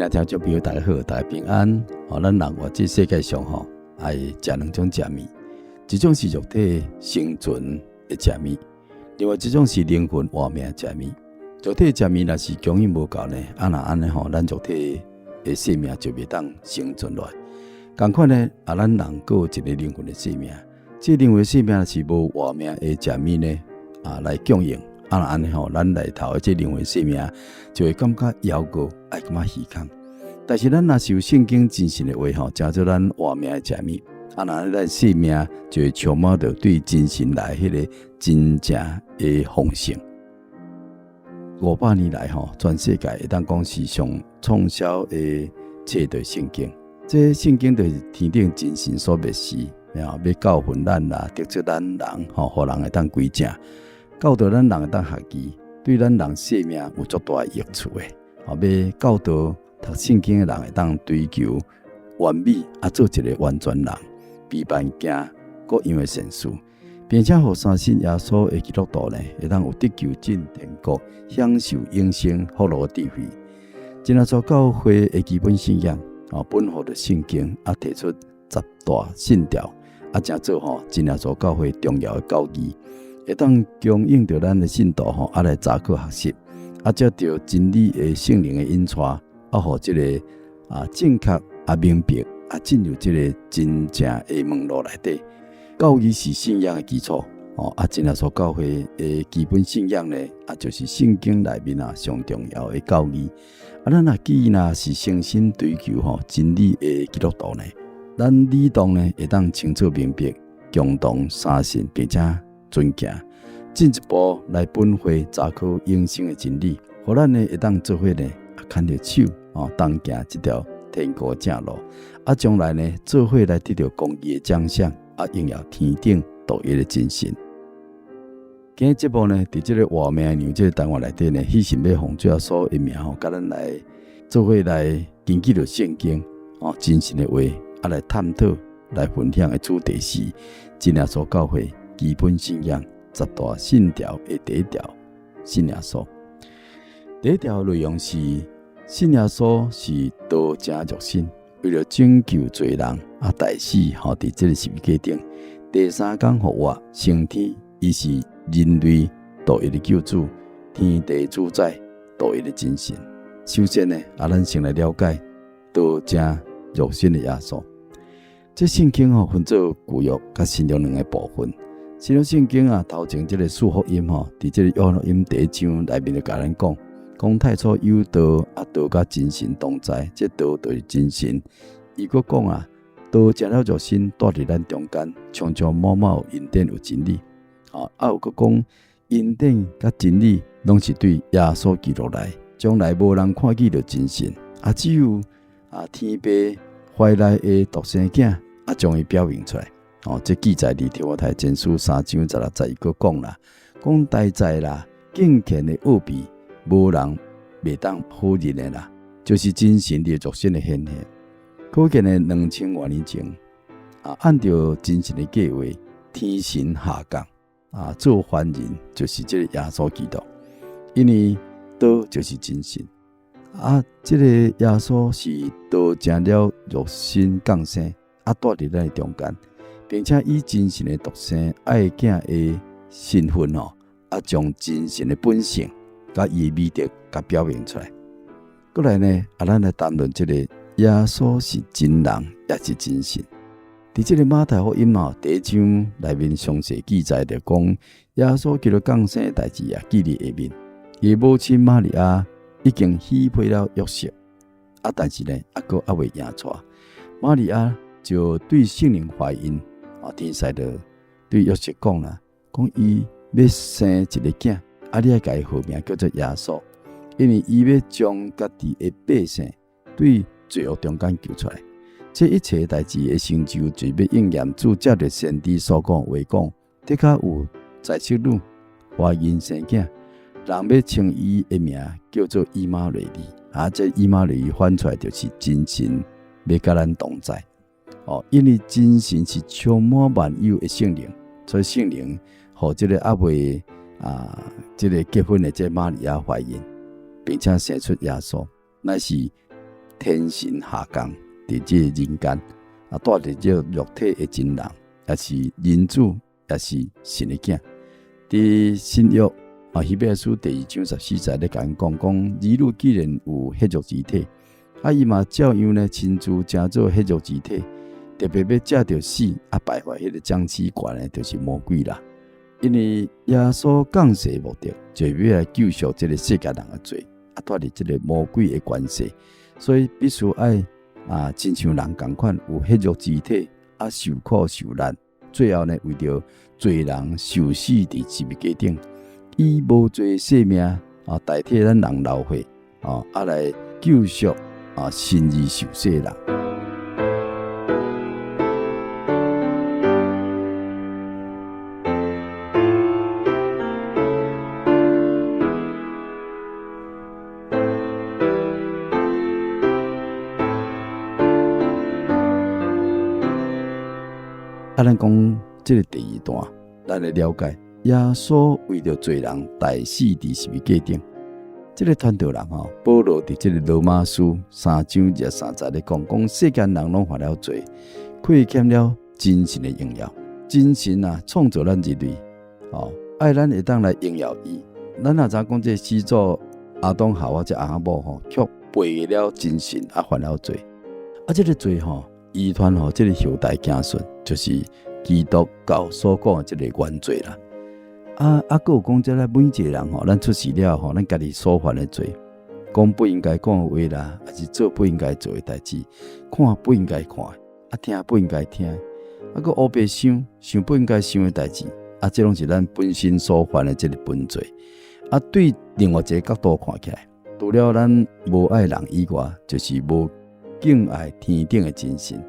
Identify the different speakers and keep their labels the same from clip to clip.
Speaker 1: 听众朋友大家好，大家平安。咱人活这世界上爱食两种食物，一种是肉体生存的食物，另外一种是灵魂活命的食物。肉体的食物若是供应无够呢，若安尼咱肉体的生命就袂当生存落来。同款呢，咱人还有一个灵魂的生命，这灵魂的生命是无活命的食物呢来供应。安尼咱内头的这灵魂生命就会感觉夭折，爱感觉虚空。但是咱若是有圣经真实的话诚做咱活命的食物，那咱生命就会充满着对真神来迄个真正的丰盛。500年来全世界会当讲是上畅销的册就是圣经。这圣经就是天顶真神所默示，要教训咱啦，得出咱人互人会当归正。教导咱人会当学义，对咱人生命有足大的益处的。要教导读圣经的人会当追求完美，做一个完全人，避免行各样的善事，并且互相信耶稣的基督徒呢，会当有得救进天国，享受永生福乐的智慧。今仔做教会的基本信仰，本乎的圣经提出10大信条，正做今仔做教会重要的教义。会当供应着咱的信徒来查考学习，接着真理的圣灵的引带，互这个正确明白进入这个真正的门路内底。教义是信仰的基础，今仔所教会的基本信仰呢，就是圣经内面上重要的教义。咱既然是诚心追求真理的基督徒呢，咱理当呢会当清楚明白，共同相信并且尊敬，进一步来本会查考永生的真理，互咱呢会当做伙呢牵着手，当行这条天国正路，将来呢做伙来得到公义的奖赏，荣耀天顶独一的真神。今日节目呢，伫这个活命牛这个单元内底呢，希神要奉主耶稣的名甲咱来做伙来根据着圣经真神的话，来探讨、来分享的主题是真耶稣教会基本信仰10大信条的第一条，信耶稣。第一条内容是信耶稣是道成肉身，为了拯救罪人大死伫这个十字架顶，第3天复活升天，伊是人类独一的救主，天地主宰，独一的真神。首先呢，咱先来了解道成肉身的耶稣。这圣经分做旧约甲新约两个部分。新约圣经头前这个四福音伫这个约翰福音第1章内面就甲咱讲太初有道，道甲真神同在，这道就是真神。伊佫讲道成了肉身，住伫咱中间，常常满满有恩典有真理。有佫讲恩典甲真理拢是对耶稣基督来，将来无人看见着真神，只有天父怀内的独生囝将伊表明出来。这记载伫提摩太前书3章16节，伊佫讲啦，讲大在啦，敬虔的奥秘，无人袂当否认的啦，就是真神的肉身的显现。可见的2000多年前，按照真神的计划，天神下降做凡人，就是这个耶稣基督。因为道就是真神，这个耶稣是道成了肉身降生，住伫咱的中间。并且以真神的独生爱子的身份将真神的本性甲伊美德甲表明出来。过来呢，咱来谈论这个耶稣是真人也是真神。伫这个马太福音第1章内面详细记载着讲，耶稣基督降生的代志记伫下面。伊母亲玛利亚已经许配了约瑟，但是呢，佫未迎娶。玛利亚就对圣灵怀孕。天使就对约瑟讲啦，讲伊要生一个囝，你要给伊号名叫做耶稣，因为伊要将家己的百姓对罪恶中间救出来。这一切代志的成就，就要应验主藉着先知所讲话讲，的确有在色女怀孕生囝，人要称伊的名叫做以马内利。这以马内利翻出来就是真神要甲咱同在。因为真神是充满万有的圣灵，所以圣灵互这个未这个结婚的这玛利亚怀孕，并且生出耶稣，乃是天神下降伫这人间，带着这肉体的真人，也是人子，也是神的囝。伫新约希伯来书第2章14节咧讲，儿女既然有血肉之体，伊嘛照样呢亲自成做血肉之体，特别要借着死败坏迄个将士官呢，就是魔鬼啦。因为耶稣降世的目的，就要来救赎这个世界人的罪，脱离这个魔鬼的关系，所以必须爱亲像人同款，有血肉之体，受苦受难，最后呢为着罪人受死伫十字架顶，以无罪性命代替咱人流血来救赎信而受洗的人。咱讲这个第2段，咱来了解耶稣为着罪人代死伫十字架顶。这个传道人保罗伫这个罗马书3章23节咧讲，世间人拢犯了罪，亏欠了真神的荣耀。真神创造咱人类，爱咱会当来荣耀伊。咱也知讲这始祖亚当夏娃这阿母却背了真神犯了罪。这个罪遗传这个后代子孙，就是基督教所讲的这个原罪啦。还有讲这个每一个人咱出世了咱家己所犯的罪，讲不应该讲的话啦，还是做不应该做的代志，看不应该看，听不应该听，还乌白想不应该想的代志，这拢是咱本身所犯的这个本罪。对另外一个角度看起来，除了咱无爱人以外，就是无敬爱天顶的真神。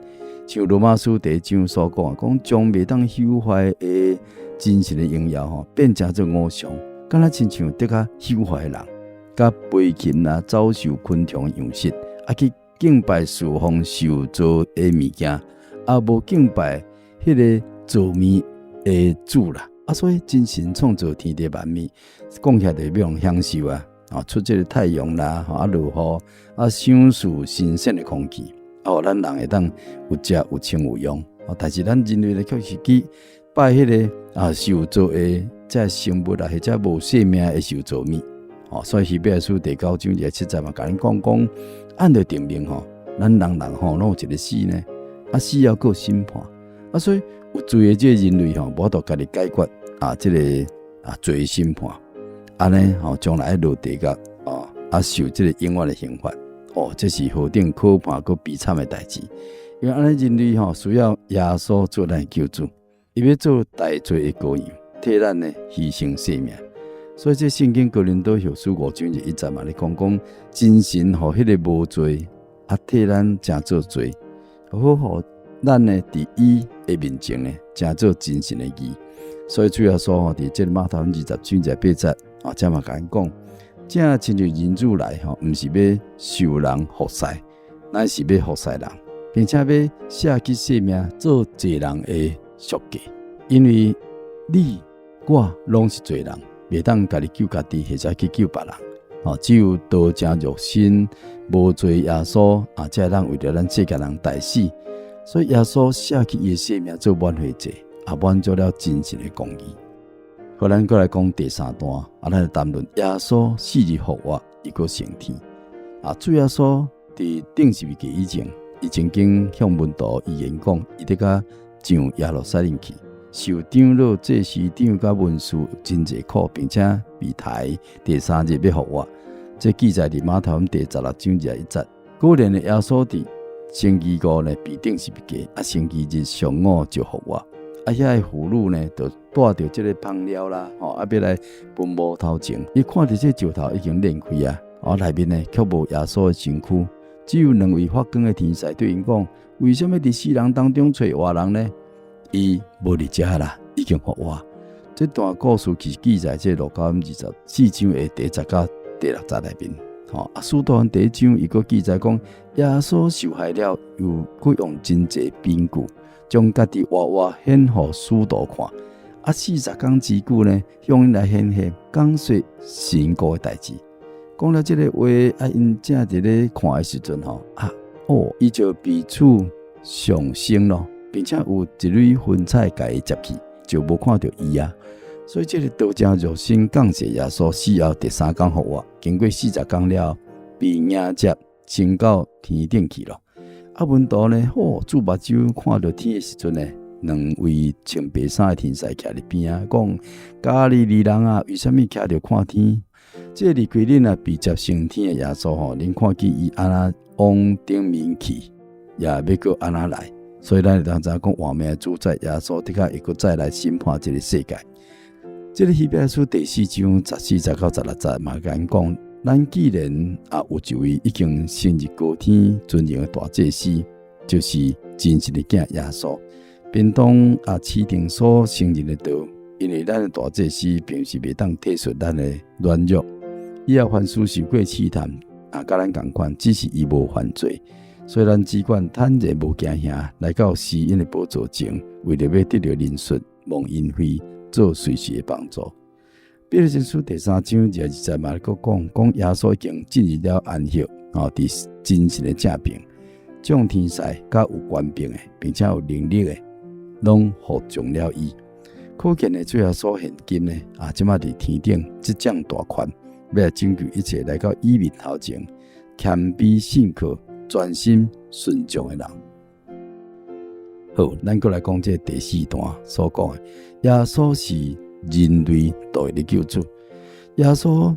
Speaker 1: 像罗马书第1章所讲，将未当朽坏的真神的荣耀变成做偶像，敢若亲像得较朽坏的人，甲飞禽走兽昆虫的样式，去敬拜侍奉受造的物件，无敬拜迄个造物的主啦。所以真神创造天地万物，讲起来就要用享受出这个太阳啦，落雨，享受新鲜的空气。咱人会当有食有穿有用，但是咱人类却是去拜迄个受造的这生物或者无生命的受造物。所以希伯来书第9章7节嘛，甲咱讲按着定命咱人拢有一个死呢，死要过审判。所以有罪的这个人类无法度家己解决这个罪审判，安尼将来落地狱受这个永远的刑罚。这是何等可怕和悲惨的代志！因为安尼人类需要耶稣做咱救主，伊要做代罪的羔羊，替咱呢牺牲性命。所以这圣经哥林多后书5章1节嘛，你讲真神和迄个无罪替咱正做罪，好咱呢伫伊的面前呢正做真神的义。所以主要说伫这马太20章8节这嘛甲咱讲。正亲像人子来毋是要受人服侍，乃是要服侍人，并且要舍弃性命做罪人的赎价。因为你我拢是罪人，袂当家己救家己，或者去救别人。只有道成肉身无罪耶稣才会当为着咱世界人代死。所以耶稣舍弃伊的性命做挽回者，满足了真神的公义。好，咱再来讲第3段，咱来谈论耶稣死而复活，伊个升天。主耶稣伫钉十字架以前，伊曾经向门徒预言讲，伊得甲上耶路撒冷去，受长老、祭司长甲文士真济苦，并且被抬第3日要复活。这记载伫马太福音第16章1节。果然的耶稣伫星期5呢被钉十字架，星期日上午就复活。遐妇女呢，就带着这个香料啦，要来分无头前。伊看到这石头已经裂开内面呢却无耶稣的身躯，只有2位发光的天使对因讲：为什么伫死人当中找活人呢？伊无伫遮啦，已经复活。这段故事是记载在路加福音24章的第10到第6节内面。使徒行第1章伊个记载讲，耶稣受害了，又佫用真济凭据。将家己活活显予使徒看，40天之久呢，向因来显现讲说神国的代志。讲了这个话，因正伫咧看的时阵伊就彼此上升咯，并且有一蕊云彩甲伊接去，就无看到伊啊。所以这个道成肉身感谢耶稣死后第3天复活，经过40天了，被迎接升到天顶去咯。文图呢，注目睭看到天的时阵呢，两位穿白衫的天使徛伫边啊，讲加利利人啊，为什么徛着看天？这离开恁被接升天的耶稣恁看见伊安那往顶面去，也要搁安那来。所以咱会当知影讲，活命的主宰耶稣的确会搁再来审判这个世界。这个希伯来书第4章14节到16节嘛，甲因讲，咱既然有一位已经升入高天尊荣的大祭司，就是真实的囝耶稣，便当持定所承认的道，因为咱的大祭司并是袂当体恤咱的软弱，伊也凡事受过试探，甲咱同款，只是伊无犯罪。所以咱只管坦然无惊吓，来到施恩的宝座前，为了要得到怜恤、蒙恩惠，做随时的帮助。彼得前书第3章20节嘛，讲耶稣已经进入了安息，伫真实的正平，众天使甲有权柄的，并且有能力的，拢服从了伊。可见的最后所现今呢，即马伫天顶即将大权，要来拯救一切来到伊面头前，谦卑信靠、专心顺从的人。好，咱过来讲这第4段所讲的，耶稣是人类独一的救主。耶稣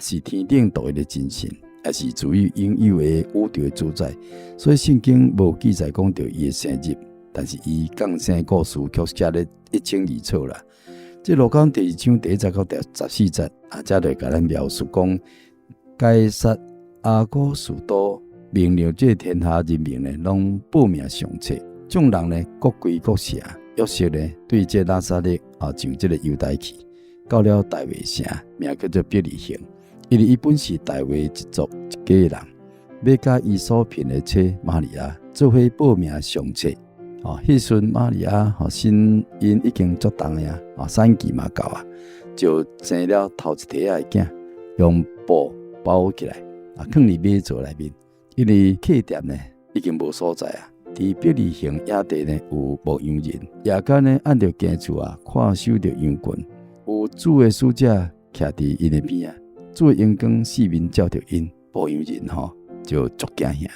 Speaker 1: 是天顶独一的真神，也是主于应有的宇宙的主宰。所以圣经无记载讲到伊的生日，但是伊降生故事却写了1002册啦。这路加第2章第1节到第14节，这就甲咱描述讲，该撒阿古士多命令这天下人民呢，拢报名上册。众人呢，各归各社，约瑟呢，对这拿撒勒上这个犹太去，到了大卫城，名叫做伯利恒，因为伊本是大卫一族一家的人，要甲伊所聘的妻玛利亚做伙报名上册。迄时玛利亚身因已经足重呀，产期嘛到啊，就生了头一胎的囝，用布包起来，放伫马槽内面，因为客店呢已经无所在啊。伫伯利恒野地呢有牧羊人，夜间呢按着家厝看守着羊群，有主的使者徛伫因的边主的阳光四面照着因，牧羊人就足惊吓。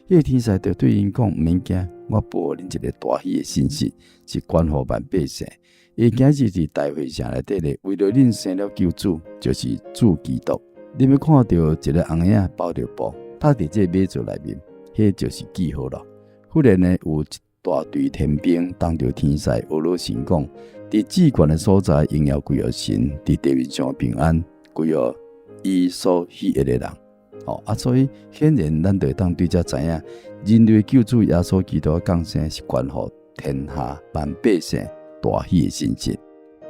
Speaker 1: 迄个天使就对因讲：毋免惊，我报恁一个大喜的信息，是关乎万百姓。伊今日伫大会城内底咧，为了恁生了救主，就是主基督。你要看到一个红影包着布，搭伫这马槽内面，迄就是记号咯。忽然呢，有一大队天兵当着天使俄罗神讲：伫至高的所在，荣耀归于神；伫地面上平安归于伊所喜悦的人。所以显然，咱就会当对这知影，人类救主耶稣基督的降生是关乎天下万百姓大喜的信息。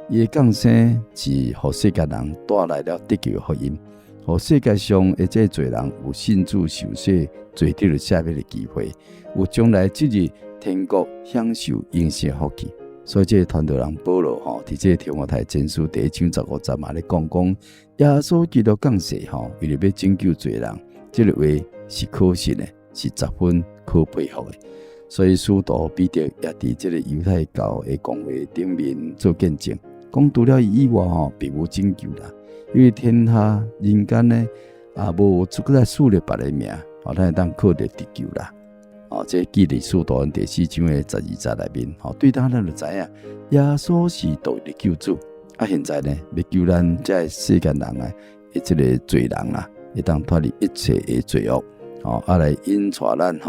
Speaker 1: 伊的降生是互世界人带来了得救的福音，互世界上的这侪人有信主受洗、做得了赦免的机会，有将来即日天国享受永生的福气。所以，这个传道人保罗伫这提摩太前书第1章15节嘛咧讲，耶稣基督降世为了要拯救罪人，这个话是可信的，是10分可佩服的。所以，使徒彼得也伫这个犹太教的讲话顶面做见证，讲除了伊以外并无拯救啦，因为天下人间呢无再赐了别的名，咱会当靠着得救啦。这记伫使徒第4章的12节内面，对咱就知影，耶稣是独一的救主。现在呢，要救咱这世间人这个罪人会当脱离一切的罪恶，来引带咱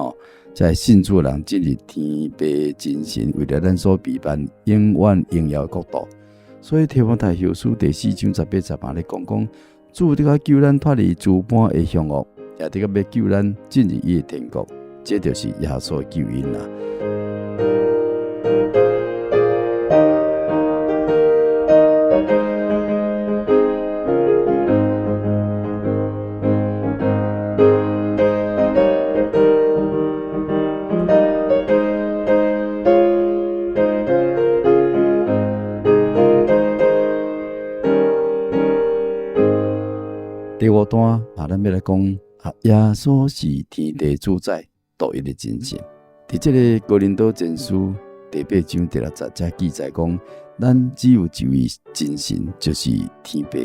Speaker 1: 这信主的人进入天父真神为了咱所备办永远荣耀的国度。所以提摩太后书第4章18节嘛咧讲，主得个救咱脱离诸般的凶恶，也得个要救咱进入伊的天国。这就是耶稣的救恩啦。第5段咱要来讲耶稣是天地主宰独一的真神。伫这个哥林多前书第8章第60节记载讲，咱只有一位真神，就是天父，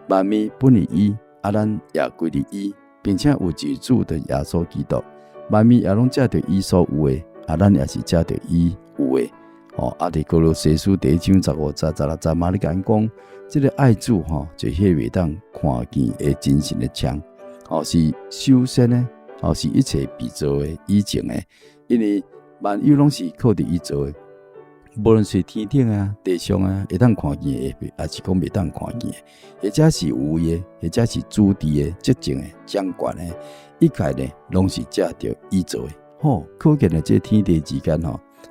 Speaker 1: 万物本于伊，咱也归于伊，并且有一主的耶稣基督，万物也拢借着伊所有的，咱也是借着伊有的。伫哥罗西书第1章15节、16节嘛，你讲，这个爱主就迄袂当看见的真神的枪，是首先的，是一切被造的以前的，因为万有拢是靠着伊做的，无论是天顶啊、地上啊，会当看见的，也是讲袂当看见的，或者是有位的，或者是主治的、执政的、掌权的，一概呢，拢是借着伊做的。可见的这天地之间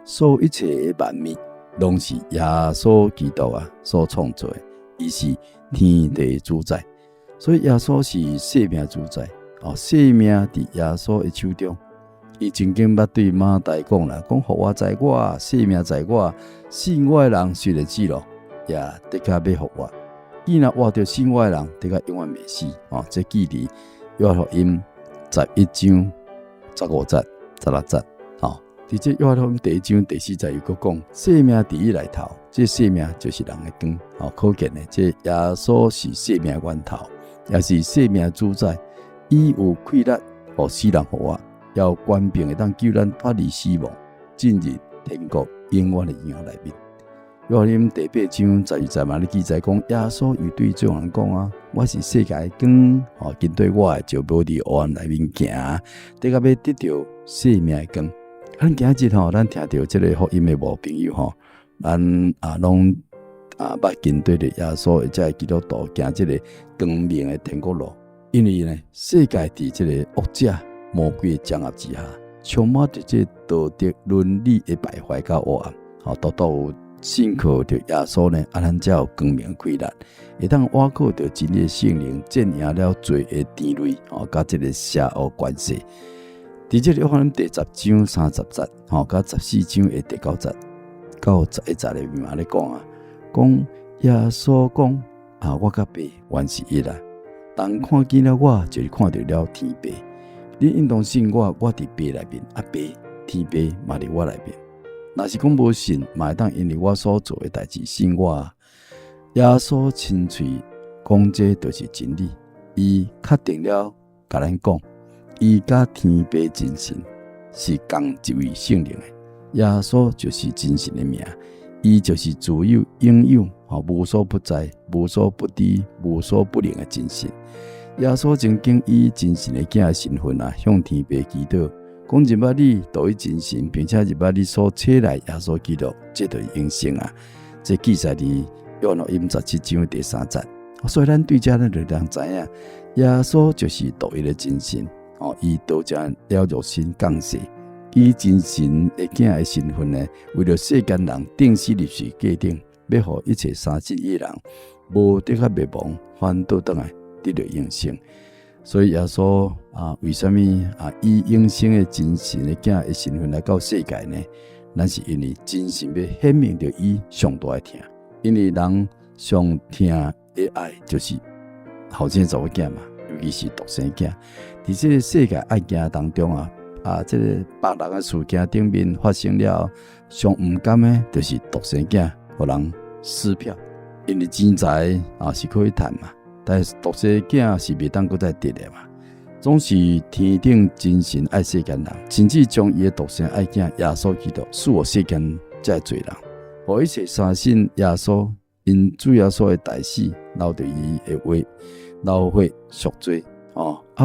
Speaker 1: 所有一切的万物，拢是耶稣基督所创造的，伊是天地主宰，所以耶稣是生命主宰。生命伫耶稣的手中。伊曾经捌对马大讲啦，讲互我在我，生命在我，信我的人虽然死了，也的确要互我。伊若活着信我的人，的确永远袂死。这记伫约翰福音11章15节、16节。伫这约翰福音第1章第4节又讲，生命伫伊内头，这生命就是人的光。可见的，这耶稣是生命源头，也是生命主宰。伊有气力，互死人互活，也有权柄会当救咱脱离死亡，进入天国永远的营内面。约翰福音第8章12节嘛，你记载讲，耶稣又对众人讲我是世界的光，跟对我的就无伫黑暗内面行，得要得到生命的光。咱今日咱听到这个福音的无朋友咱拢捌跟对着耶稣或者基督徒行这个光明的天国路。因为呢，世界伫这个恶者魔鬼的掌握之下，充满着这道德伦理的败坏甲黑暗。独有信靠着耶稣呢，咱才有光明开力，会当倚靠着真理的圣灵，战赢了罪的甜类，甲这个邪恶关系。伫这个约翰福音第10章30节，甲14章的第9节到11节里面嘛咧讲耶稣讲我甲爸原是一啦。人看见了我，就是看到了天父。你应当信我，我伫爸内面，爸天父嘛伫我内面。若是讲无信，嘛会当因为我所做的代志信我。耶稣亲嘴讲这就是真理，伊确定了，甲咱讲，伊甲天父真神是同一位圣灵的。耶稣就是真神的名，伊就是自有永有，无所不在、无所不知、无所不能的真神。耶稣曾经以真神的囝的身份向天父祈祷，讲入捌你独一真神，并且入捌你所赐来耶稣基督，这就是永生这记载伫约翰福音17章第3节。所以咱对这咱就能知影，耶稣就是独一的真神。伊道成了肉身降世，以真神的囝的身份呢，为了世间人定死入死界定，要互一切相信伊的人无得灭亡，反倒倒来得到永生。所以耶稣为什么以永生的真神的囝的身份来到世界呢？咱是因为真神要显明着伊上大的疼，因为人上疼的爱就是后生查某囝嘛，尤其是独生囝。伫这个世界爱情当中这个别人的事件顶面发生了，上毋甘的就是独生囝，互人撕票。因为钱财是可以赚嘛，但是独生囝是袂当搁再得的嘛。总是天顶真神爱世间人，甚至将伊的独生爱囝耶稣基督赐予世间这罪人，互一切相信耶稣，因主耶稣的大死留着伊的话，留血赎罪。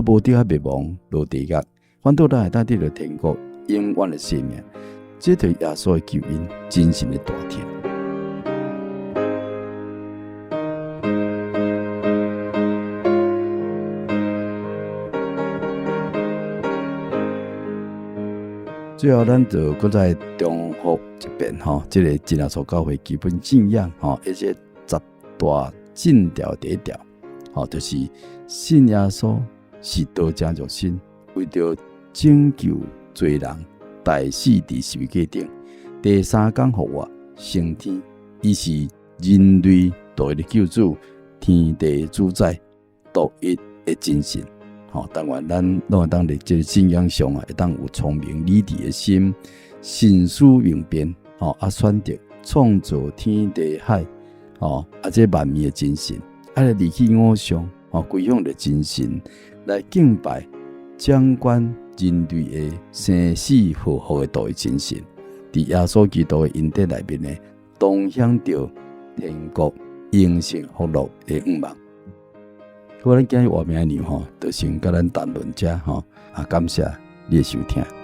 Speaker 1: 无得灭亡落地狱，反倒咱会当得到天国永远的生命。这就是耶稣的救恩，真神的大天。最后，咱就搁再重复一遍这个真耶稣教会基本信仰而且10大信条第一条就是信耶稣是道成肉身，为着拯救罪人，大死伫十字架顶，第3天复活升天。伊是人类独一的救主，天地主宰，独一的精神。但愿咱拢会当伫这个信仰上会当有聪明理智的心，心思明辨，选择创造天地海，这万物的精神，来离弃偶像，归向着精神，来敬拜掌管人类的生死祸福的道的精神，伫耶稣基督的恩典内面呢，同享着天国永生福乐的盼望。好，咱今日话明的就先甲咱谈论遮，感谢你的收听。